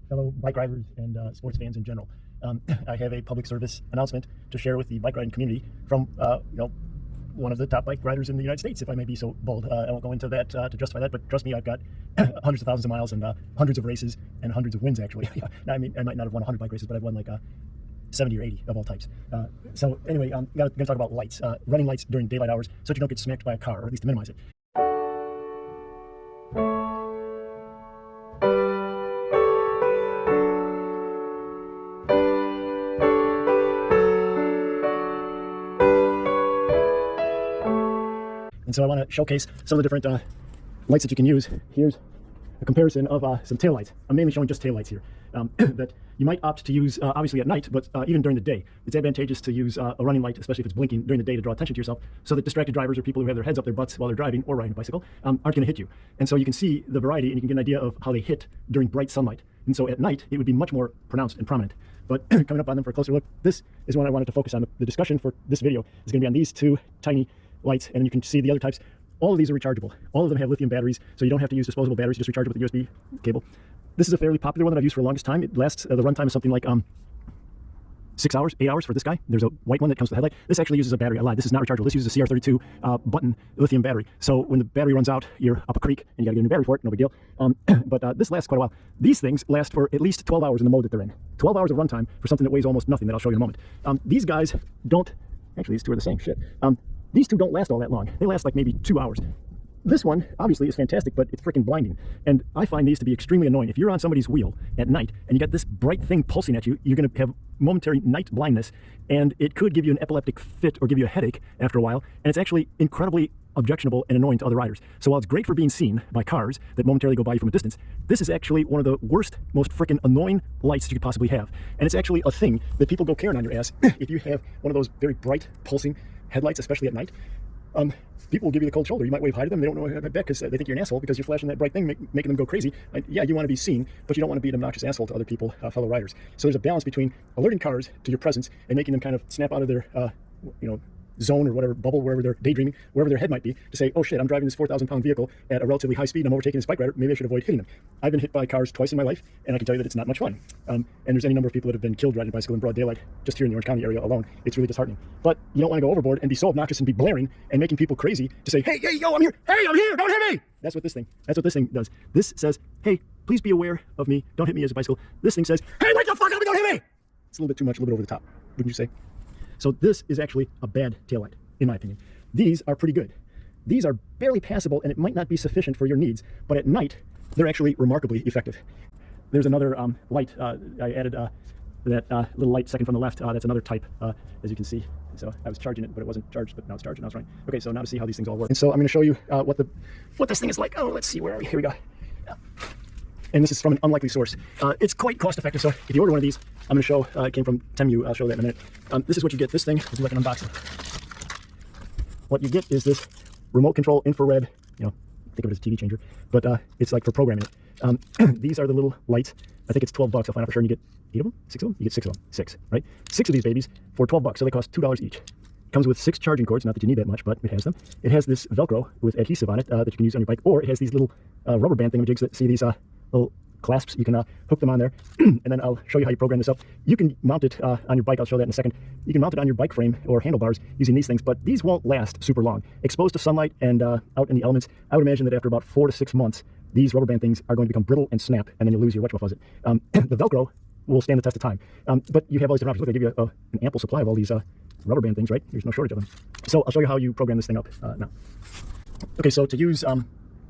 fellow bike riders and sports fans in general. I have a public service announcement to share with the bike riding community from one of the top bike riders in the United States, if I may be so bold. I won't go into that to justify that, but trust me, I've got hundreds of thousands of miles and hundreds of races and hundreds of wins, actually. I mean, I might not have won 100 bike races, but I've won like 70 or 80 of all types. So anyway, I'm going to talk about lights, running lights during daylight hours so that you don't get smacked by a car, or at least to minimize it. And so I want to showcase some of the different lights that you can use. Here's a comparison of some taillights. I'm mainly showing just taillights here that you might opt to use obviously at night, but even during the day. It's advantageous to use a running light, especially if it's blinking during the day, to draw attention to yourself, so that distracted drivers or people who have their heads up their butts while they're driving or riding a bicycle aren't going to hit you. And so you can see the variety and you can get an idea of how they hit during bright sunlight. And so at night, it would be much more pronounced and prominent. But coming up on them for a closer look, this is one I wanted to focus on. The discussion for this video is going to be on these two tiny lights, and you can see the other types. All of these are rechargeable. All of them have lithium batteries, so you don't have to use disposable batteries, just recharge it with a USB cable. This is a fairly popular one that I've used for the longest time. It lasts, the runtime is something like 6 hours, 8 hours for this guy. There's a white one that comes with the headlight. This actually uses a battery. I lied. This is not rechargeable. This uses a CR32 button lithium battery. So when the battery runs out, you're up a creek and you gotta get a new battery for it. No big deal. But this lasts quite a while. These things last for at least 12 hours in the mode that they're in. 12 hours of runtime for something that weighs almost nothing that I'll show you in a moment. These guys don't, actually these two are the same, shit. These two don't last all that long. They last like maybe 2 hours. This one obviously is fantastic, but it's freaking blinding. And I find these to be extremely annoying. If you're on somebody's wheel at night and you got this bright thing pulsing at you, you're going to have momentary night blindness, and it could give you an epileptic fit or give you a headache after a while. And it's actually incredibly objectionable and annoying to other riders. So while it's great for being seen by cars that momentarily go by you from a distance, this is actually one of the worst, most freaking annoying lights that you could possibly have. And it's actually a thing that people go carrying on your ass if you have one of those very bright pulsing headlights, especially at night. People will give you the cold shoulder. You might wave hi to them. They don't know what I bet because they think you're an asshole because you're flashing that bright thing, making them go crazy. Yeah, you want to be seen, but you don't want to be an obnoxious asshole to other people, fellow riders. So there's a balance between alerting cars to your presence and making them kind of snap out of their, zone or whatever bubble, wherever they're daydreaming, wherever their head might be, to say, oh shit, I'm driving this 4,000-pound vehicle at a relatively high speed and I'm overtaking this bike rider. Maybe I should avoid hitting them. I've been hit by cars twice in my life, and I can tell you that it's not much fun. And there's any number of people that have been killed riding a bicycle in broad daylight just here in the Orange County area alone. It's really disheartening. But you don't want to go overboard and be so obnoxious and be blaring and making people crazy to say, hey, yo, I'm here. Hey, I'm here. Don't hit me. That's what this thing does. This says, hey, please be aware of me. Don't hit me as a bicycle. This thing says, hey, wake the fuck up and don't hit me. It's a little bit too much, a little bit over the top, wouldn't you say? So this is actually a bad taillight, in my opinion. These are pretty good. These are barely passable, and it might not be sufficient for your needs, but at night, they're actually remarkably effective. There's another light. I added that little light second from the left. That's another type, as you can see. So I was charging it, but it wasn't charged, but now it's charged, and now it's running. Okay, so now to see how these things all work. And so I'm going to show you what this thing is like. Oh, let's see, where are we? Here we go. And this is from an unlikely source. It's quite cost effective, so if you order one of these, I'm going to show, it came from Temu. I'll show that in a minute. This is what you get. This thing is like an unboxing. What you get is this remote control infrared, think of it as a TV changer, but it's like for programming it. These are the little lights. I think it's 12 bucks. I'll find out for sure. And you get 8 of them? 6 of them? You get 6 of them. 6, right? 6 of these babies for 12 bucks. So they cost $2 each. Comes with 6 charging cords. Not that you need that much, but it has them. It has this Velcro with adhesive on it that you can use on your bike, or it has these little rubber band thingamajigs that see these little clasps. You can hook them on there, and then I'll show you how you program this up. You can mount it on your bike. I'll show that in a second. You can mount it on your bike frame or handlebars using these things, but these won't last super long. Exposed to sunlight and out in the elements, I would imagine that after about 4 to 6 months, these rubber band things are going to become brittle and snap, and then you'll lose your whatchamafuzz. The Velcro will stand the test of time, but you have all these different options. Look, they give you an ample supply of all these rubber band things, right? There's no shortage of them. So I'll show you how you program this thing up now. Okay, so to use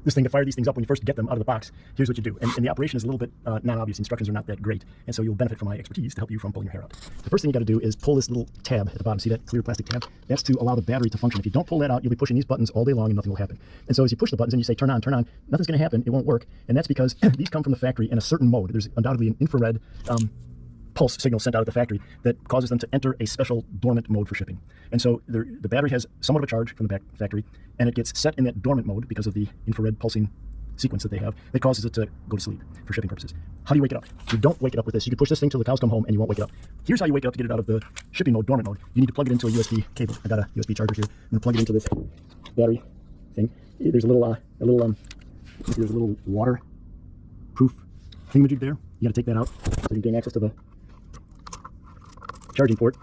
this thing to fire these things up when you first get them out of the box, here's what you do. And the operation is a little bit not obvious. Instructions are not that great, and so you'll benefit from my expertise to help you from pulling your hair out. The first thing you got to do is pull this little tab at the bottom. See that clear plastic tab? That's to allow the battery to function. If you don't pull that out, you'll be pushing these buttons all day long and nothing will happen. And so as you push the buttons and you say turn on, nothing's going to happen. It won't work, and that's because these come from the factory in a certain mode. There's undoubtedly an infrared pulse signal sent out of the factory that causes them to enter a special dormant mode for shipping. And so the battery has somewhat of a charge from the factory, and it gets set in that dormant mode because of the infrared pulsing sequence that they have that causes it to go to sleep for shipping purposes. How do you wake it up? You don't wake it up with this. You can push this thing till the cows come home and you won't wake it up. Here's how you wake it up to get it out of the shipping mode, dormant mode. You need to plug it into a USB cable. I got a USB charger here. I'm gonna plug it into this battery thing. There's a little waterproof thingamajig there. You got to take that out so you gain access to the charging port.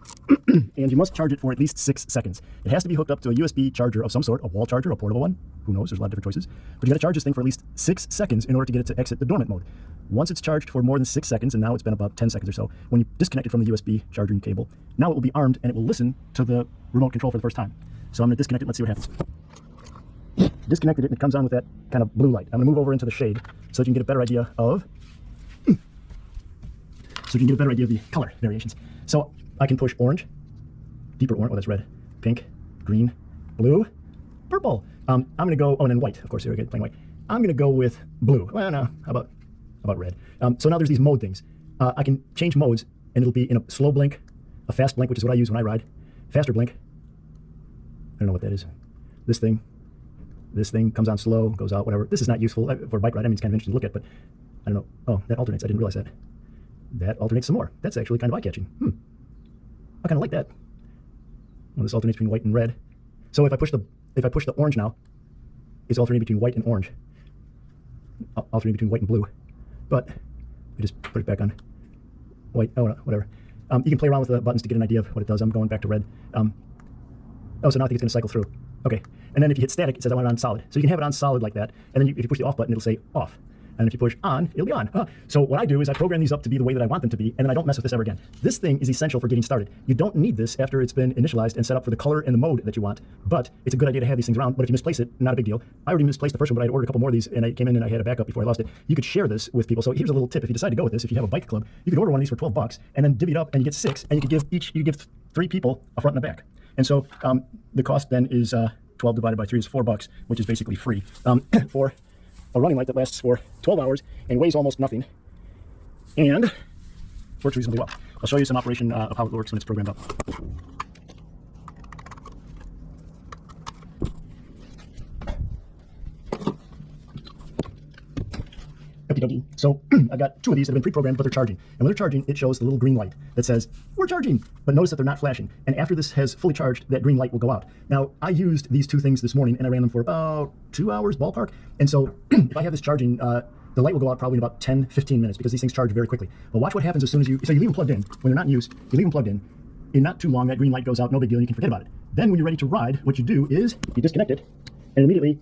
And you must charge it for at least 6 seconds. It has to be hooked up to a USB charger of some sort, a wall charger, a portable one. Who knows? There's a lot of different choices. But you got to charge this thing for at least 6 seconds in order to get it to exit the dormant mode. Once it's charged for more than 6 seconds, and now it's been about 10 seconds or so, when you disconnect it from the USB charging cable, now it will be armed and it will listen to the remote control for the first time. So I'm going to disconnect it. Let's see what happens. Disconnected it, and it comes on with that kind of blue light. I'm going to move over into the shade so you can get a better idea of the color variations. So I can push orange, deeper orange, oh that's red, pink, green, blue, purple. I'm going to go, oh and then white, of course, here we get plain white. I'm going to go with blue. Well, no, how about red? So now there's these mode things. I can change modes, and it'll be in a slow blink, a fast blink, which is what I use when I ride, faster blink. I don't know what that is. This thing comes on slow, goes out, whatever. This is not useful for a bike ride. I mean, it's kind of interesting to look at, but I don't know. Oh, that alternates. I didn't realize that. That alternates some more. That's actually kind of eye-catching. I kind of like that. Well, this alternates between white and red. So if I push the orange now, it's alternating between white and orange. Alternating between white and blue. But I just put it back on white. Oh, no, whatever. You can play around with the buttons to get an idea of what it does. I'm going back to red. Oh, so now I think it's going to cycle through. Okay. And then if you hit static, it says I want it on solid. So you can have it on solid like that. And then if you push the off button, it'll say off. And if you push on, it'll be on. So what I do is I program these up to be the way that I want them to be, and then I don't mess with this ever again. This thing is essential for getting started. You don't need this after it's been initialized and set up for the color and the mode that you want, but it's a good idea to have these things around. But if you misplace it, not a big deal. I already misplaced the first one, but I'd ordered a couple more of these, and I came in and I had a backup before I lost it. You could share this with people. So here's a little tip. If you decide to go with this, if you have a bike club, you could order one of these for $12, and then divvy it up, and you get 6, and you could give 3 people a front and a back. And so the cost then is 12 divided by 3 is $4, which is basically free for a running light that lasts for 12 hours and weighs almost nothing and works reasonably well. I'll show you some operation of how it works when it's programmed up. So I got 2 of these that have been pre-programmed, but they're charging. And when they're charging, it shows the little green light that says, we're charging. But notice that they're not flashing. And after this has fully charged, that green light will go out. Now, I used these 2 things this morning, and I ran them for about 2 hours, ballpark. And so if I have this charging, the light will go out probably in about 10, 15 minutes because these things charge very quickly. But watch what happens as soon as you leave them plugged in. When they're not in use, you leave them plugged in. In not too long, that green light goes out, no big deal, you can forget about it. Then when you're ready to ride, what you do is you disconnect it, and immediately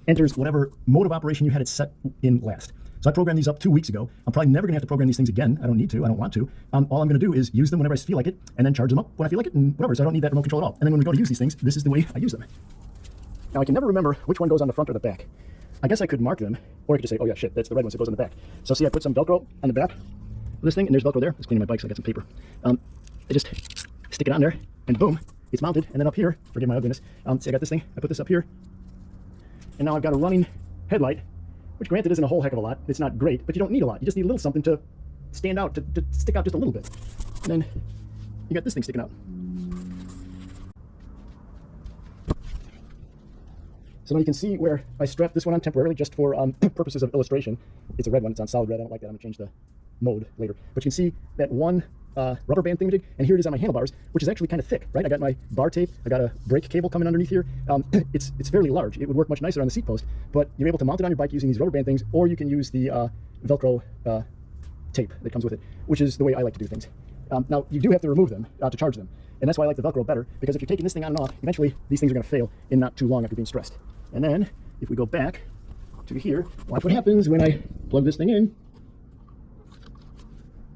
enters whatever mode of operation you had it set in last. So I programmed these up 2 weeks ago. I'm probably never going to have to program these things again. I don't need to. I don't want to. All I'm going to do is use them whenever I feel like it, and then charge them up when I feel like it, and whatever. So I don't need that remote control at all. And then when we go to use these things, this is the way I use them. Now I can never remember which one goes on the front or the back. I guess I could mark them, or I could just say, oh yeah, shit, that's the red one, so it goes on the back. So see, I put some Velcro on the back of this thing, and there's Velcro there. It's cleaning my bike, so I got some paper. I just stick it on there, and boom, it's mounted. And then up here, forgive my ugliness, see, I got this thing. I put this up here, and now I've got a running headlight, which granted isn't a whole heck of a lot. It's not great, but you don't need a lot. You just need a little something to stand out, to stick out just a little bit. And then you got this thing sticking out. So now you can see where I strapped this one on temporarily just for purposes of illustration. It's a red one. It's on solid red. I don't like that. I'm going to change the mode later. But you can see that one rubber band thingamajig, and here it is on my handlebars, which is actually kind of thick, right? I got my bar tape. I got a brake cable coming underneath here. It's fairly large. It would work much nicer on the seat post, but you're able to mount it on your bike using these rubber band things, or you can use the Velcro tape that comes with it, which is the way I like to do things. Now, you do have to remove them to charge them, and that's why I like the Velcro better, because if you're taking this thing on and off, eventually these things are going to fail in not too long after being stressed. And then, if we go back to here, watch what happens when I plug this thing in.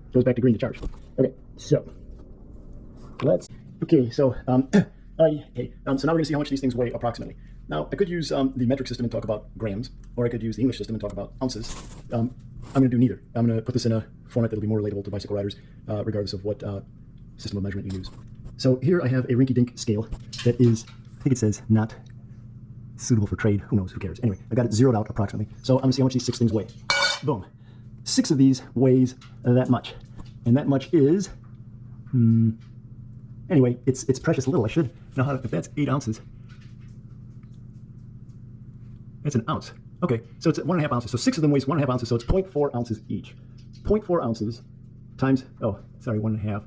It goes back to green to charge. Okay, so so now we're going to see how much these things weigh approximately. Now, I could use the metric system and talk about grams, or I could use the English system and talk about ounces. I'm going to do neither. I'm going to put this in a format that will be more relatable to bicycle riders, regardless of what system of measurement you use. So here I have a rinky-dink scale that is, I think it says not suitable for trade. Who knows? Who cares? Anyway, I got it zeroed out approximately. So I'm going to see how much these 6 things weigh. Boom. 6 of these weighs that much. And that much is, anyway, it's precious little. I should know how to, if that's 8 ounces. That's an ounce. Okay, so it's 1.5 ounces. So 6 of them weighs 1.5 ounces, so it's 0.4 ounces each. 0.4 ounces times, oh, sorry, 1.5,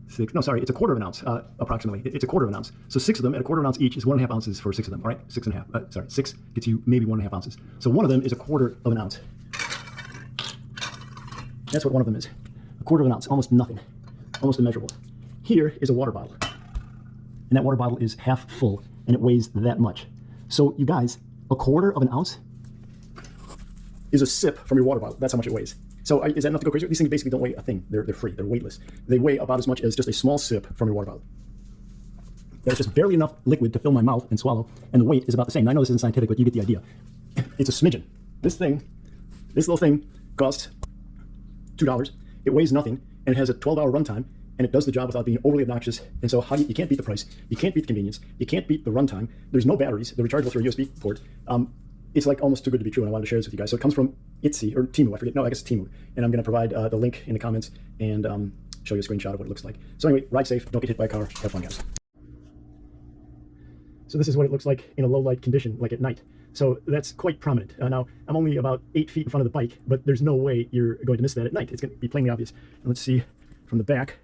6, no, sorry, it's a quarter of an ounce, approximately. It's a quarter of an ounce. So 6 of them at a quarter of an ounce each is 1.5 ounces for 6 of them, all right? 6.5, sorry, 6 gets you maybe 1.5 ounces. So one of them is a quarter of an ounce. That's what one of them is. 1/4 of an ounce, almost nothing, almost immeasurable. Here is a water bottle, and that water bottle is half full, and it weighs that much. So you guys, 1/4 of an ounce is a sip from your water bottle. That's how much it weighs. So is that enough to go crazy? These things basically don't weigh a thing. They're free. They're weightless. They weigh about as much as just a small sip from your water bottle. There's just barely enough liquid to fill my mouth and swallow, and the weight is about the same. Now, I know this isn't scientific, but you get the idea. It's a smidgen. This little thing costs $2. It weighs nothing, and it has a 12-hour runtime, and it does the job without being overly obnoxious. And so you can't beat the price. You can't beat the convenience. You can't beat the runtime. There's no batteries. They're rechargeable through a USB port. It's like almost too good to be true, and I wanted to share this with you guys. So it comes from Etsy, or Temu, I forget. No, I guess it's Temu. And I'm going to provide the link in the comments and show you a screenshot of what it looks like. So anyway, ride safe. Don't get hit by a car. Have fun, guys. So this is what it looks like in a low light condition, like at night. So that's quite prominent. Now, I'm only about 8 feet in front of the bike, but there's no way you're going to miss that at night. It's going to be plainly obvious. And let's see from the back.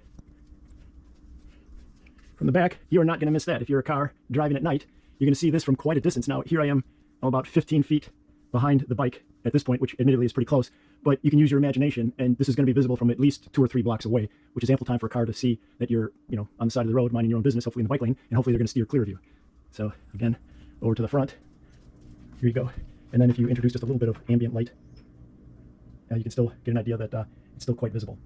From the back, you are not going to miss that. If you're a car driving at night, you're going to see this from quite a distance. Now, here I am, I'm about 15 feet behind the bike at this point, which admittedly is pretty close, but you can use your imagination, and this is going to be visible from at least 2 or 3 blocks away, which is ample time for a car to see that you're, on the side of the road, minding your own business, hopefully in the bike lane, and hopefully they're going to steer clear of you. So again, over to the front. Here you go. And then if you introduce just a little bit of ambient light, you can still get an idea that it's still quite visible.